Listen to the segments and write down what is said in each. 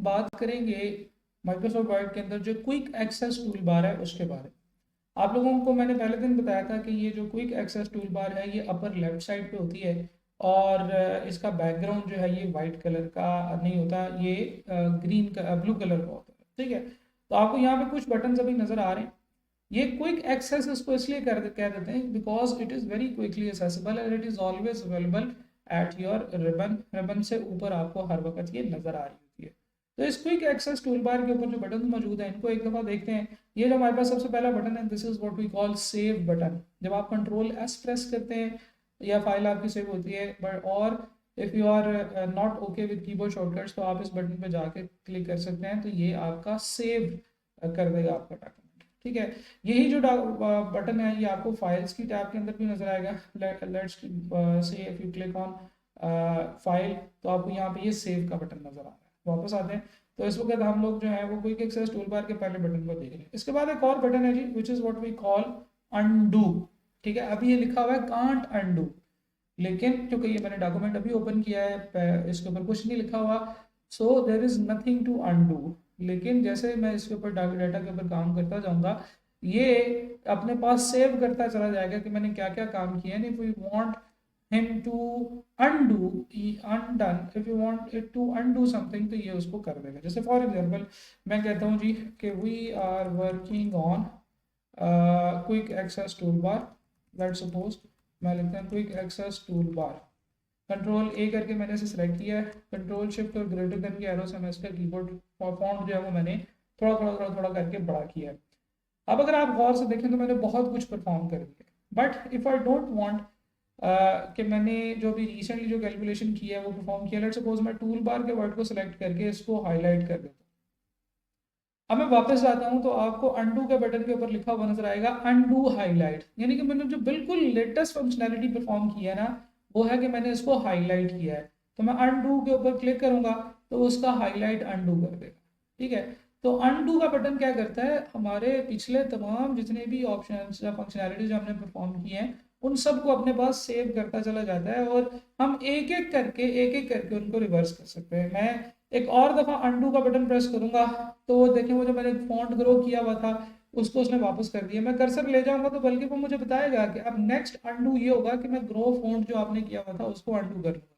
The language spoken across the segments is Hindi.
बात करेंगे माइक्रोसॉफ्ट वर्ड के अंदर जो क्विक एक्सेस टूल बार है उसके बारे में। आप लोगों को मैंने पहले दिन बताया था कि ये जो क्विक एक्सेस टूल बार है ये अपर लेफ्ट साइड पे होती है और इसका बैकग्राउंड जो है ये वाइट कलर का नहीं होता, ये ग्रीन का ब्लू कलर का होता है। ठीक है, तो आपको यहाँ पे कुछ बटन अभी नजर आ रहे हैं। ये क्विक एक्सेस इसको इसलिए कह देते हैं because it is very quickly accessible and it is always available at your ribbon से ऊपर आपको हर वक्त ये नजर आ रही होती है। तो इस क्विक एक्सेस टूल बार के ऊपर जो बटन मौजूद है इनको एक दफ़ा देखते हैं। ये जो हमारे पास सबसे पहला बटन है this is what we call save button. जब आप कंट्रोल एस प्रेस करते हैं या फाइल आपकी सेव होती है, बट और if you are not okay with keyboard shortcuts तो आप इस बटन पे जाके क्लिक कर सकते हैं, तो ये आपका सेव कर देगा आपका डॉक्यूमेंट। ठीक है, यही जो बटन है ये आपको फाइल्स की टैब के अंदर भी नजर आएगा। Let's say if you click on file तो आपको यहाँ पे ये सेव का बटन नजर आ रहा है। वापस आते हैं तो इस वक्त हम लोग जो है वो क्विक एक्सेस टूल बार के पहले बटन को देख रहे हैं। इसके बाद एक और बटन है Z which is what we call undo. ठीक है, अभी ये लिखा हुआ है कांट अनडू, लेकिन क्योंकि ये मैंने डॉक्यूमेंट अभी ओपन किया है इसके ऊपर कुछ नहीं लिखा हुआ, so there is nothing to undo. लेकिन जैसे मैं इसके ऊपर डाटा के ऊपर काम करता जाऊंगा ये अपने पास सेव करता चला जाएगा कि मैंने क्या क्या काम किया है। If we want him to undo undone, if you want it to undo something तो ये उसको कर देगा। जैसे फॉर एग्जांपल मैं कहता हूँ जी कि we are working on quick access tool bar. Let's suppose मैं लिखता हूँ quick access tool bar, control A करके मैंने इसे सेलेक्ट किया है, कंट्रोल शिफ्ट और ग्रेटर देन के एरो से मैं इसका कीबोर्ड फॉन्ट जो है वो मैंने थोड़ा थोड़ा थोड़ा थोड़ा करके बड़ा किया है। अब अगर आप गौर से देखें तो मैंने बहुत कुछ परफॉर्म कर दिया, but if I don't want कि मैंने जो भी रिसेंटली जो कैलकुलेशन किया है वो परफॉर्म किया, लेट्स सपोज मैं टूल बार के वर्ड को सिलेक्ट करके इसको हाईलाइट कर देता हूँ। अब मैं वापस जाता हूँ तो आपको अनडू के बटन के ऊपर लिखा हुआ नजर आएगा अनडू हाईलाइट, यानी कि मैंने जो बिल्कुल लेटेस्ट फंक्शनैलिटी परफॉर्म किया है ना वो है कि मैंने इसको हाईलाइट किया है। तो मैं अनडू के ऊपर क्लिक करूंगा तो उसका हाईलाइट अनडू कर देगा। ठीक है, तो अनडू का बटन क्या करता है, हमारे पिछले तमाम जितने भी ऑप्शन या फंक्शनैलिटी जो हमने परफॉर्म किए हैं उन सबको अपने पास सेव करता चला जाता है और हम एक एक करके उनको रिवर्स कर सकते हैं। मैं एक और दफ़ा अनडू का बटन प्रेस करूंगा तो देखें वो जो मैंने फॉन्ट ग्रो किया हुआ था उसको उसने वापस कर दिया। मैं कर्सर ले जाऊंगा तो बल्कि वो मुझे बताएगा कि अब नेक्स्ट अनडू ये होगा कि मैं ग्रो फॉन्ट जो आपने किया हुआ था उसको अनडू कर लूँगा।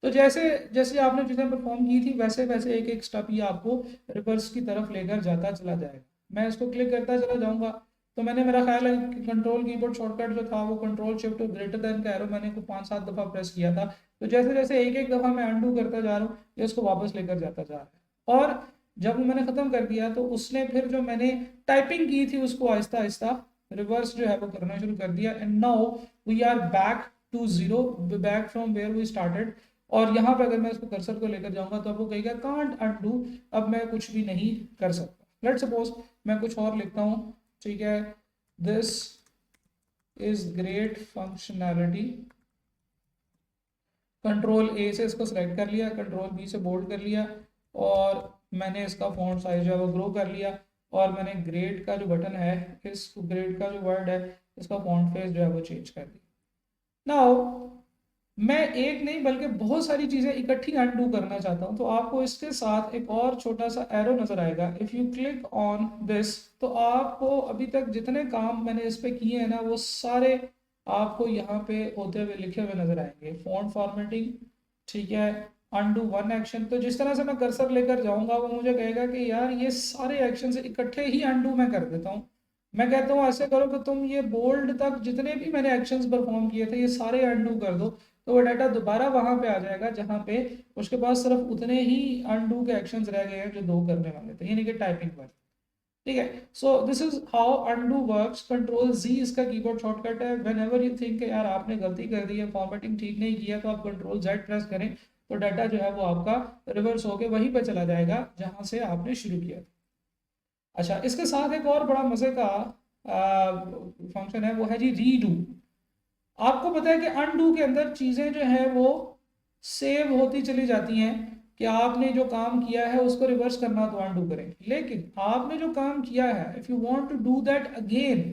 तो जैसे जैसे आपने चीज़ें परफॉर्म की थी वैसे वैसे एक एक स्टेप ये आपको रिवर्स की तरफ लेकर जाता चला जाएगा। मैं इसको क्लिक करता चला जाऊंगा तो मैंने, मेरा ख्याल है कि कंट्रोल कीबोर्ड शॉर्टकट जो था वो कंट्रोल शिफ्ट और ग्रेटर देन का एरो मैंने को 5-7 दफ़ा प्रेस किया था। तो जैसे जैसे एक एक दफ़ा मैं अनडू करता जा रहा हूँ ये उसको वापस लेकर जाता जा रहा है। और जब मैंने ख़त्म कर दिया तो उसने फिर जो मैंने टाइपिंग की थी उसको आहिस्ता आहिस्ता रिवर्स जो है वो करना शुरू कर दिया। And now we are back to zero, back from where we started. और यहाँ पे अगर मैं इसको कर्सर को लेकर जाऊंगा तो आपको कहेगा कांट अनडू, अब मैं कुछ भी नहीं कर सकता। लेट्स सपोज मैं कुछ और लिखता हूँ। ठीक है, this is great functionality, control ए से इसको सेलेक्ट कर लिया, कंट्रोल बी से बोल्ड कर लिया और मैंने इसका फॉन्ट साइज जो है वो ग्रो कर लिया और मैंने ग्रेड का जो बटन है इस ग्रेड का जो वर्ड है इसका फॉन्ट फेस जो है वो चेंज कर दिया। नाउ मैं एक नहीं बल्कि बहुत सारी चीज़ें इकट्ठी अनडू करना चाहता हूँ तो आपको इसके साथ एक और छोटा सा एरो नज़र आएगा। If you click on this तो आपको अभी तक जितने काम मैंने इस पे किए हैं ना वो सारे आपको यहाँ पे होते हुए लिखे हुए नज़र आएंगे। फॉन्ट फॉर्मेटिंग, ठीक है, अनडू वन एक्शन। तो जिस तरह से मैं कर्सर लेकर जाऊँगा वो मुझे कहेगा कि यार ये सारे एक्शन इकट्ठे ही अनडू मैं कर देता हूँ। मैं कहता हूँ ऐसे करो कि तुम ये बोल्ड तक जितने भी मैंने एक्शंस परफॉर्म किए थे ये सारे अनडू कर दो, तो वो डाटा दोबारा वहां पे आ जाएगा जहां पे उसके पास सिर्फ उतने ही अनडू के एक्शंस रह गए हैं जो दो करने वाले थे, यानी कि टाइपिंग पर। ठीक है, so this is how undo works. Control Z इसका कीबोर्ड शॉर्टकट है। व्हेन एवर यू थिंक यार आपने गलती कर दी है, फॉर्मेटिंग ठीक नहीं किया, तो आप कंट्रोल जेड प्रेस करें तो डाटा जो है वो आपका रिवर्स होके वहीं पर चला जाएगा जहां से आपने शुरू किया था। अच्छा, इसके साथ एक और बड़ा मजे का फंक्शन है वो है जी रीडू। आपको पता है कि अनडू के अंदर चीज़ें जो है वो सेव होती चली जाती हैं कि आपने जो काम किया है उसको रिवर्स करना तो अनडू करें, लेकिन आपने जो काम किया है if you want to do that again,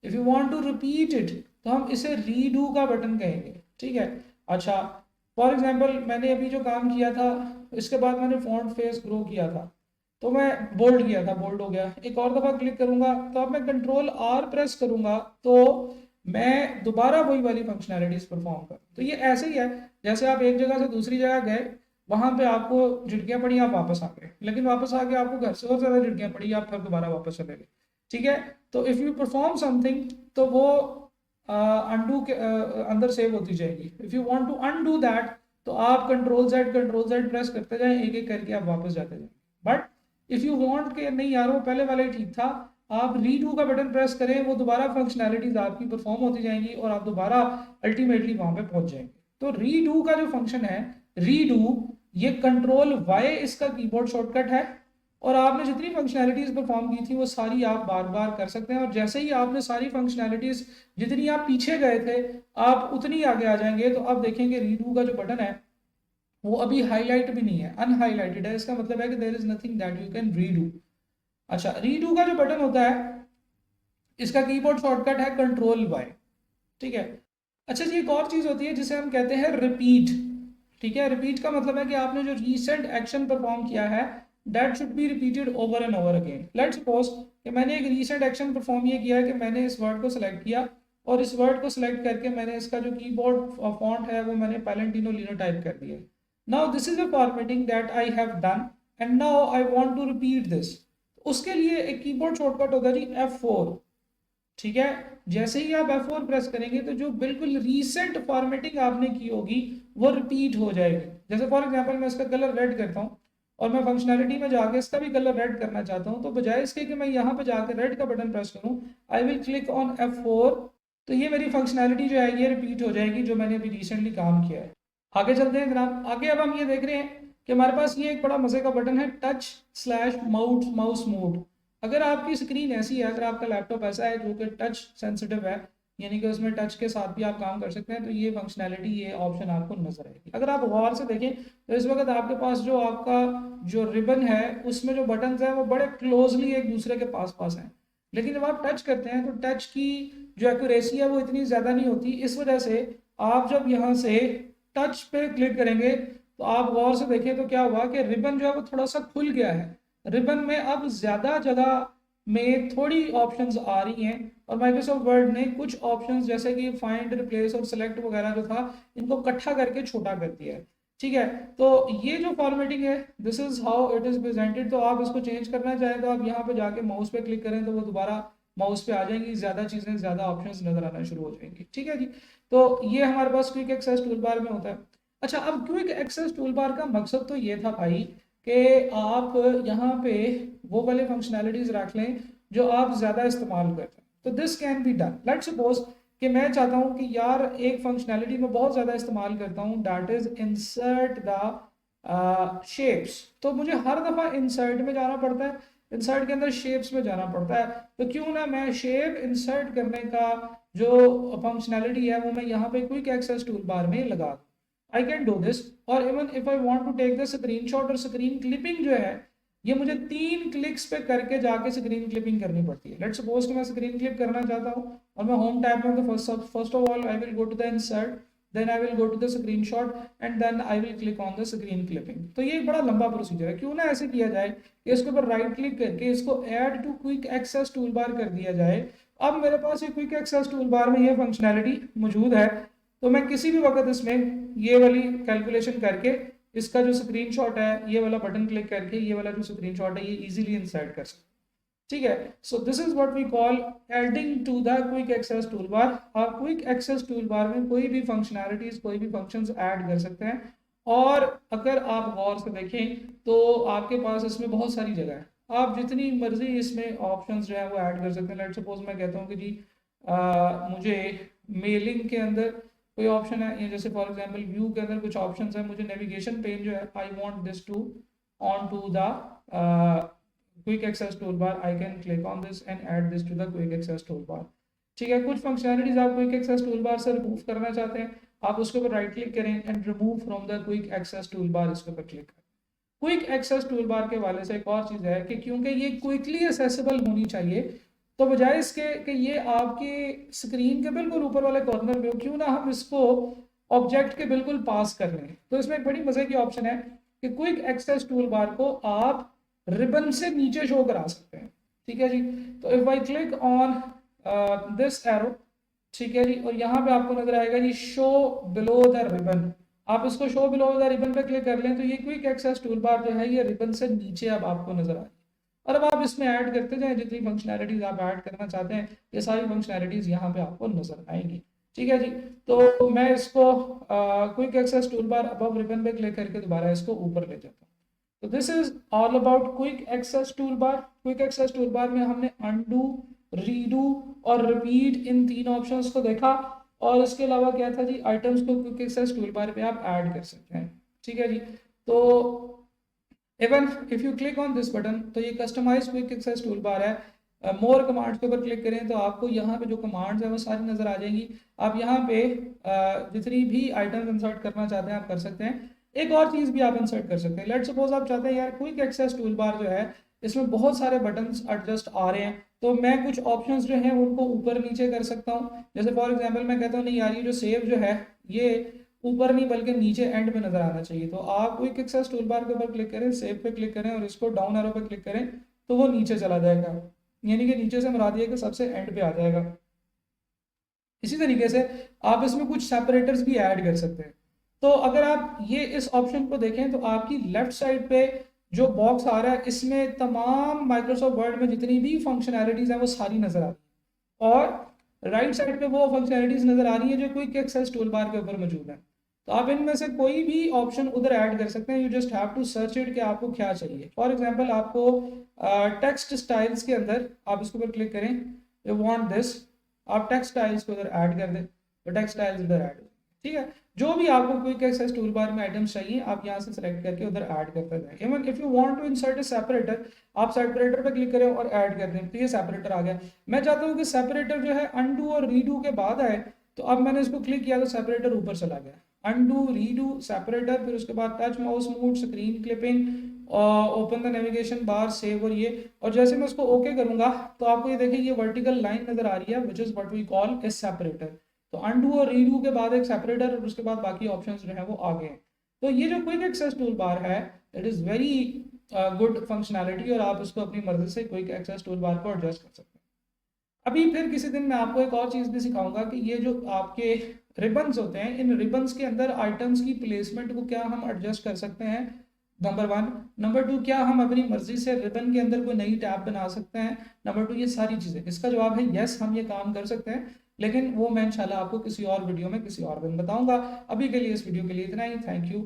if you want to repeat it तो हम इसे रीडू का बटन कहेंगे। ठीक है, अच्छा फॉर एग्जांपल मैंने अभी जो काम किया था इसके बाद मैंने फॉन्ट फेस ग्रो किया था तो मैं बोल्ड किया था, बोल्ड हो गया। एक और दफ़ा क्लिक करूंगा तो अब मैं कंट्रोल आर प्रेस करूंगा तो मैं दोबारा वही वाली फंक्शनैलिटीज परफॉर्म कर। तो ये ऐसे ही है जैसे आप एक जगह से दूसरी जगह गए, वहां पे आपको झिड़कियां पड़ी, आप वापस आ गए, लेकिन वापस आके आपको घर से और ज्यादा झिड़कियां पड़ी, आप फिर दोबारा वापस चले गए। ठीक है, तो इफ यू परफॉर्म समथिंग तो वो अनडू के अंदर सेव होती जाएगी। If you want to undo that तो आप कंट्रोल जेड प्रेस करते जाएं, एक एक करके आप वापस जाते जाएं। बट इफ यू वांट के नहीं यार वो पहले वाला ही ठीक था, आप रीडू का बटन प्रेस करें, वो दोबारा फंक्शनैलिटीज आपकी परफॉर्म होती जाएंगी और आप दोबारा अल्टीमेटली वहां पे पहुंच जाएंगे। तो रीडू का जो फंक्शन है, रीडू, ये कंट्रोल वाई इसका कीबोर्ड शॉर्टकट है और आपने जितनी फंक्शनैलिटीज परफॉर्म की थी वो सारी आप बार बार कर सकते हैं। और जैसे ही आपने सारी फंक्शनैलिटीज जितनी आप पीछे गए थे आप उतनी आगे आ जाएंगे। तो आप देखेंगे रीडू का जो बटन है वो अभी हाईलाइट भी नहीं है, अनहाईलाइटेड है। इसका मतलब है कि there is nothing that you can redo. अच्छा, रीडू का जो बटन होता है इसका कीबोर्ड शॉर्टकट है कंट्रोल वाई। ठीक है। अच्छा जी, एक और चीज होती है जिसे हम कहते हैं रिपीट। ठीक है, रिपीट का मतलब है कि आपने जो रीसेंट एक्शन परफॉर्म किया है that should be repeated over and over again. Let's suppose कि मैंने एक रीसेंट एक्शन परफॉर्म ये किया है कि मैंने इस वर्ड को सिलेक्ट किया और इस वर्ड को सिलेक्ट करके मैंने इसका जो कीबोर्ड फॉन्ट है वो मैंने पैलेंटिनो लिनो टाइप कर दिया। Now this is the formatting that I have done and now I want to repeat this. उसके लिए एक कीबोर्ड शॉर्टकट होगा जी F4। ठीक है, जैसे ही आप F4 प्रेस करेंगे तो जो बिल्कुल रीसेंट फॉर्मेटिंग आपने की होगी वो रिपीट हो जाएगी। जैसे फॉर एग्जांपल मैं इसका कलर रेड करता हूँ और मैं फंक्शनैलिटी में जाके इसका भी कलर रेड करना चाहता हूँ, तो बजाय इसके कि मैं यहाँ पे जाके रेड का बटन प्रेस करूँ, आई विल क्लिक ऑन F4। तो ये मेरी फंक्शनैलिटी जो है ये रिपीट हो जाएगी जो मैंने अभी रिसेंटली काम किया है। आगे चलते हैं जनाब। आगे अब हम ये देख रहे हैं कि हमारे पास ये एक बड़ा मजे का बटन है टच स्लैश माउस मोड। अगर आपकी स्क्रीन ऐसी है, अगर आपका लैपटॉप ऐसा है जो कि टच सेंसिटिव है, यानी कि उसमें टच के साथ भी आप काम कर सकते हैं, तो ये फंक्शनैलिटी, ये ऑप्शन आपको नजर आएगी। अगर आप गौर से देखें तो इस वक्त आपके पास जो आपका जो रिबन है उसमें जो बटन है वो बड़े क्लोजली एक दूसरे के पास पास हैं, लेकिन जब आप टच करते हैं तो टच की जो एक्यूरेसी है वो इतनी ज़्यादा नहीं होती। इस वजह से आप जब यहाँ से टच पे क्लिक करेंगे तो आप गौर से देखें तो क्या हुआ कि रिबन जो है वो थोड़ा सा खुल गया है। रिबन में अब ज़्यादा जगह में थोड़ी ऑप्शंस आ रही हैं और माइक्रोसॉफ्ट वर्ड ने कुछ ऑप्शंस जैसे कि फाइंड, रिप्लेस और सेलेक्ट वगैरह जो था इनको इकट्ठा करके छोटा कर दिया है। ठीक है, तो ये जो फॉर्मेटिंग है this is how it is presented. तो आप इसको चेंज करना चाहें तो आप यहाँ पे जाके माउस पे क्लिक करें तो वो दोबारा माउस पे आ जाएंगी, ज़्यादा चीज़ें, ज़्यादा ऑप्शंस नजर आना शुरू हो जाएंगी। ठीक है जी, तो ये हमारे पास क्विक एक्सेस टूल बार में होता है। अच्छा, अब क्विक एक्सेस टूल बार का मकसद तो ये था भाई कि आप यहाँ पे वो वाले फंक्शनैलिटीज रख लें जो आप ज़्यादा इस्तेमाल करते हैं। तो this can be done. Let's suppose कि मैं चाहता हूँ कि यार एक फंक्शनैलिटी में बहुत ज़्यादा इस्तेमाल करता हूँ, that is insert the shapes. तो मुझे हर दफ़ा इंसर्ट में जाना पड़ता है, इंसर्ट के अंदर शेप्स में जाना पड़ता है। तो क्यों ना मैं शेप इंसर्ट करने का जो फंक्शनैलिटी है वो मैं यहाँ पे क्विक एक्सेस टूल बार में लगा दूँ। I can do this. और even if I want to take the screenshot और स्क्रीन क्लिपिंग जो है ये मुझे 3 क्लिक्स पे करके जाके स्क्रीन क्लिपिंग करनी पड़ती है। लेट्स सपोज कि मैं स्क्रीन क्लिप करना चाहता हूँ और मैं होम टैब में, तो first of all I will go to the insert, then I will go to the screenshot and then I will click on the screen clipping. तो ये एक बड़ा लंबा प्रोसीजर है। क्यों ना ऐसे किया जाए कि इसके ऊपर राइट क्लिक करके इसको add to quick access tool bar कर दिया जाए। अब मेरे पास ये क्विक एक्सेस टूल बार में ये फंक्शनैलिटी मौजूद है, तो मैं किसी भी वक्त इसमें ये वाली कैलकुलेशन करके इसका जो स्क्रीनशॉट है ये वाला बटन क्लिक करके ये वाला जो स्क्रीनशॉट है ये इजीली इंसर्ट कर सकते हैं। ठीक है, so this is what we call adding to the quick access tool bar. आप क्विक एक्सेस टूल बार में कोई भी फंक्शनैलिटीज, कोई भी फंक्शंस ऐड कर सकते हैं। और अगर आप गौर से देखें तो आपके पास इसमें बहुत सारी जगह है, आप जितनी मर्जी इसमें ऑप्शंस जो है वो ऐड कर सकते हैं। लेट्स सपोज मैं कहता हूँ कि जी मुझे मेलिंग के अंदर कोई ऑप्शन है, या जैसे फॉर एग्जांपल व्यू के अंदर कुछ ऑप्शंस है, मुझे नेविगेशन पेन जो है I want this to on to the quick access tool bar, I can click on this and add this to the quick access tool bar. ठीक है, कुछ फंक्शनैलिटीज आप क्विक एक्सेस टूल बार से रिमूव करना चाहते हैं, आप उसके ऊपर राइट क्लिक करें and remove from the quick access tool bar, इसके ऊपर क्लिक करें। क्विक एक्सेस टूल बार के वाले से एक और चीज़ है कि क्योंकि ये क्विकली एक्सेसिबल होनी चाहिए, तो बजाय इसके कि ये आपके स्क्रीन के बिल्कुल ऊपर वाले कॉर्नर में हो, क्यों ना हम इसको ऑब्जेक्ट के बिल्कुल पास कर लें। तो इसमें एक बड़ी मजे की ऑप्शन है, कि क्विक एक्सेस टूल बार को आप रिबन से नीचे शो करा सकते हैं। ठीक है जी, तो if I click on this arrow, ठीक है जी, और यहाँ पे आपको नजर आएगा जी शो बिलो द रिबन। आप इसको शो बिलो द रिबन पे क्लिक कर लें तो ये क्विक एक्सेस टूल बार जो है ये रिबन से नीचे अब आपको नजर आ रही है। और अब आप इसमें ऐड करते जाएं, जितनी फंक्शनैलिटीज आप ऐड करना चाहते हैं ये सारी फंक्शनैलिटीज यहाँ पे आपको नजर आएंगी। ठीक है जी, तो मैं इसको quick access tool bar above ribbon पे क्लिक करके दोबारा इसको ऊपर ले जाता हूँ। तो this is all about quick access tool bar. Quick access tool bar में हमने अनडू, रीडू और रिपीट इन 3 ऑप्शंस को देखा, और इसके अलावा क्या था जी, आइटम्स को क्विक एक्सेस टूल बार पे आप ऐड कर सकते हैं। ठीक है जी, तो even if you click on this button, तो ये customize quick access tool bar है। मोर कमांड्स के ऊपर क्लिक करें तो आपको यहाँ पे जो कमांड्स है वो सारी नजर आ जाएंगी। आप यहाँ पे जितनी भी आइटम्स इंसर्ट करना चाहते हैं आप कर सकते हैं। एक और चीज भी आप इंसर्ट कर सकते हैं, लेट सपोज आप चाहते हैं यार क्विक एक्सेस टूल बार जो है इसमें बहुत सारे बटन्स एडजस्ट आ रहे हैं, तो मैं कुछ ऑप्शंस जो हैं उनको ऊपर नीचे कर सकता हूँ। जैसे फॉर एग्जांपल मैं कहता हूँ नहीं यार ये जो सेव जो है ये ऊपर नहीं बल्कि नीचे एंड में नजर आना चाहिए, तो आप क्विक एक्सेस टूल बार के ऊपर क्लिक करें, सेव पे क्लिक करें और इसको डाउन एरो पे क्लिक करें तो वो नीचे चला जाएगा, यानी कि नीचे से मुराद ये कि सबसे एंड पे आ जाएगा। इसी तरीके से आप इसमें कुछ सेपरेटर्स भी ऐड कर सकते हैं। तो अगर आप ये इस ऑप्शन को देखें तो आपकी लेफ्ट साइड पे जो बॉक्स आ रहा है इसमें तमाम माइक्रोसॉफ्ट वर्ड में जितनी भी फंक्शनैलिटीज हैं वो सारी नजर आ रही है, और राइट साइड पे वो फंक्शनैलिटीज नजर आ रही है जो क्विक एक्सेस टूल बार के ऊपर मौजूद है। तो आप इनमें से कोई भी ऑप्शन उधर ऐड कर सकते हैं, you just have to search it कि आपको क्या चाहिए। फॉर एग्जांपल आपको टेक्स्ट स्टाइल्स के अंदर आप इसके ऊपर क्लिक करें, यू वांट दिस, आप टेक्स्ट स्टाइल्स को उधर ऐड कर दें तो टेक्स्ट स्टाइल्स उधर ऐड हो। ठीक है, जो भी आपको क्विक एक्सेस टूल बार में आइटम्स चाहिए आप यहाँ से सेलेक्ट करके उधर ऐड करते जाएं। Even if you want to insert a separator, आप सेपरेटर पे क्लिक करें और ऐड कर दें तो ये सेपरेटर आ गया। मैं चाहता हूँ कि सेपरेटर जो है अनडू और रीडू के बाद आए, तो अब मैंने इसको क्लिक किया तो सेपरेटर ऊपर चला गया। अनडू, रीडू, सेपरेटर, फिर उसके बाद touch mouse move, screen clipping, open the navigation bar, save, और ये, और जैसे मैं उसको ओके करूंगा तो आपको ये देखिए ये वर्टिकल लाइन नजर आ रही है which is what we call a separator. तो अनडू और रीडू के बाद एक सेपरेटर और उसके बाद बाकी ऑप्शंस जो है वो आ गए हैं। तो ये जो क्विक एक्सेस टूल बार है it is very good functionality, और आप इसको अपनी मर्जी से क्विक एक्सेस टूल बार को एडजस्ट कर सकते हैं। अभी फिर किसी दिन मैं आपको एक और चीज़ भी सिखाऊंगा कि ये जो आपके रिबन्स होते हैं इन रिबन्स के अंदर आइटम्स की प्लेसमेंट को क्या हम एडजस्ट कर सकते हैं, नंबर 1। नंबर 2, क्या हम अपनी मर्जी से रिबन के अंदर कोई नई टैब बना सकते हैं। नंबर 2, ये सारी चीज़ें, इसका जवाब है यस, हम ये काम कर सकते हैं, लेकिन वो मैं इंशाल्लाह आपको किसी और वीडियो में किसी और दिन बताऊंगा। अभी के लिए इस वीडियो के लिए इतना ही। Thank you.